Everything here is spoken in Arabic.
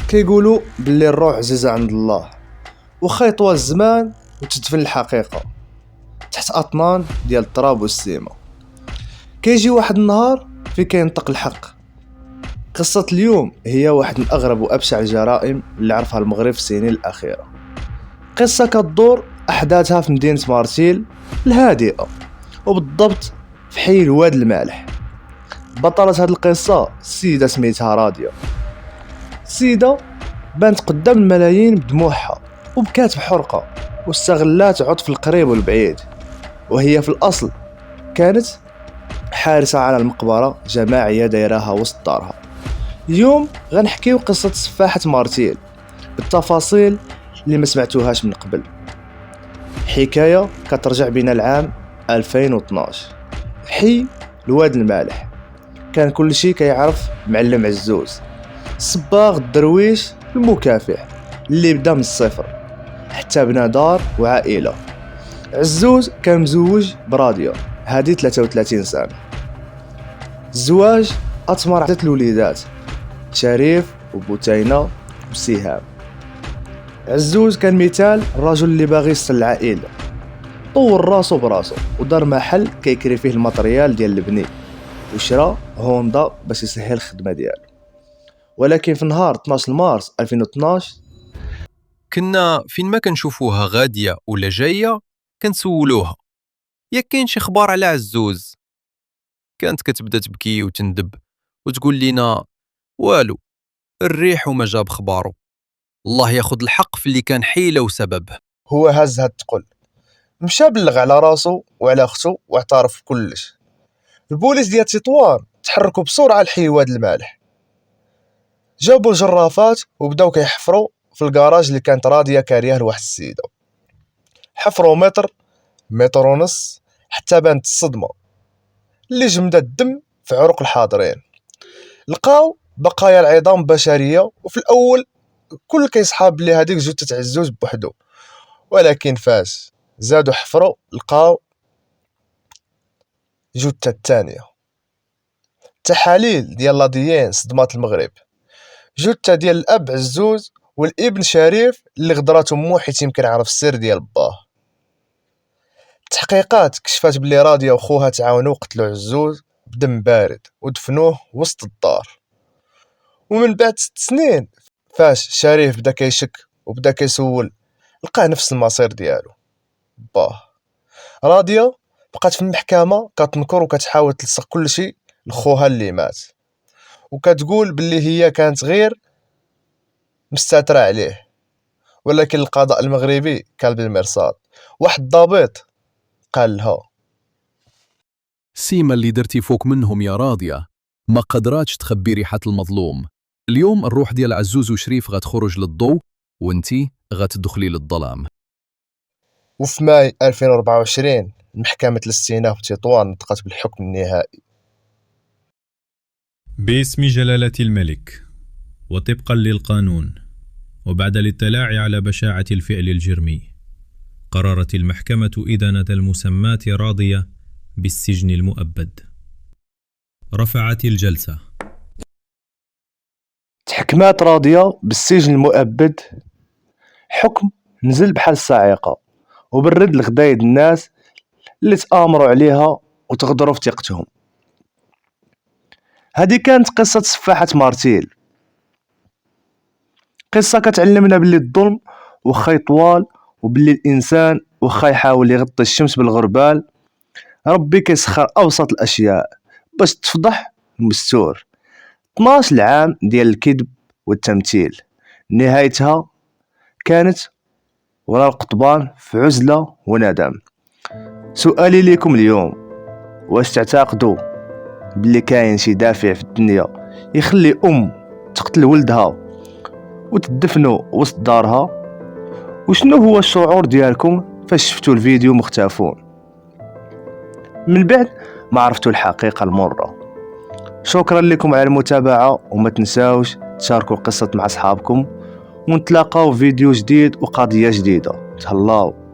كيقولوا باللي الروح عزيزة عند الله، وخا يطوى الزمان وتدفن الحقيقة تحت أطنان ديال التراب والسيما. كيجي واحد النهار في كينطق الحق. قصة اليوم هي واحد من أغرب وأبشع الجرائم اللي عرفها المغرب في السنين الأخيرة. قصة كتدور أحداثها في مدينة مارتيل الهادئة، وبالضبط في حي الواد المالح. بطلة هاد القصة السيدة سميتها راضية. السيدة بانت قدام الملايين بدموعها وبكات بحرقة، واستغلات عطف القريب والبعيد، وهي في الأصل كانت حارسة على المقبرة جماعية دايراها وسط دارها. اليوم غنحكيو قصة سفاحة مارتيل بالتفاصيل اللي ما سمعتوهاش من قبل. حكاية كترجع بين العام 2012. حي الواد المالح كان كل شي كيعرف معلم عزوز، الصباغ الدرويش المكافح اللي بدا من الصفر حتى بنى دار وعائلة. عزوز كان مزوج براضية هادي 33 سنة. الزواج أثمر عدة الوليدات شريف وبوتينة وسهام. عزوز كان مثال الرجل اللي باغي يصل العائلة، طور راسو براسو ودار محل كيكري فيه الماتريال ديال البني، وشرا هوندا باش يسهل الخدمة ديالو. ولكن في نهار 12 مارس 2012 كنا فين ما كنشوفوها غادية ولا جاية كنسولوها ياك كاين شي خبار على عزوز. كانت كتبدا تبكي وتندب وتقول لينا والو، الريح وما جاب خبارو، الله ياخذ الحق في اللي كان حيلة وسبب. هو هز هاد الثقل، مشى بلغ على راسو وعلى اختو واعترف بكلش. البوليس ديال تطوان تحركوا بسرعة لحي واد المالح، جابوا الجرافات وبداو كيحفروا في الكراج اللي كانت راضية كارياه لواحد السيدة. حفروا متر ونص حتى بانت الصدمة اللي جمدت الدم في عروق الحاضرين. لقاو بقايا العظام بشرية، وفي الأول كل كيصحاب بلي هذيك جثة عزوز بوحدو، ولكن فاش زادوا حفروا لقاو جثة الثانية. تحاليل ديال لاديين صدمات المغرب، جثة ديال الأب عزوز والابن شريف اللي غدرات أمو حيت يمكن عرف السر ديال باه. التحقيقات كشفات بلي راضية وخوها تعاونوا قتلوا عزوز بدم بارد ودفنوه وسط الدار. ومن بعد 6 سنين فاش شريف بدا كيشك وبدا كيسول، لقى نفس المصير ديالو باه. راضية بقات في المحكمة كتنكر وكتحاول تلصق كل شيء لخوها اللي مات، وكتقول باللي هي كانت غير مستترة عليه. ولكن القضاء المغربي كان بالمرصاد. واحد الضابط قال لها سيما اللي درتي فوق منهم يا راضية ما قدراتش تخبي ريحة المظلوم. اليوم الروح ديال عزوز وشريف غتخرج للضوء وانتي غتدخلي للظلام. وفي ماي 2024 محكمة الاستئناف بتطوان نطقت بالحكم النهائي. باسم جلالة الملك وطبقا للقانون وبعد الاطلاع على بشاعة الفعل الجرمي، قررت المحكمة إدانة المسماة راضية بالسجن المؤبد. رفعت الجلسة. تحكمات راضية بالسجن المؤبد، حكم نزل بحال الصاعقة وبرد الغدايد الناس اللي تآمروا عليها وتغدروا في ثقتهم. هذه كانت قصة سفاحة مارتيل، قصة كتعلمنا باللي الظلم وخا يطوال، وباللي الإنسان وخا يحاول يغطي الشمس بالغربال، ربي كيسخر أوسط الأشياء باش تفضح المستور. 12 عام ديال الكذب والتمثيل، نهايتها كانت وراء القضبان في عزلة وندم. سؤالي ليكم اليوم، واش تعتقدوا باللي كاين شي دافع في الدنيا يخلي تقتل ولدها وتدفنوا وسط دارها؟ وشنو هو الشعور ديالكم فاش شفتوا الفيديو مختفون من بعد ما عرفتوا الحقيقة المرة؟ شكرا لكم على المتابعة، وما تنساوش تشاركوا القصة مع أصحابكم، ونتلاقاو في فيديو جديد وقضية جديدة. تهلاو.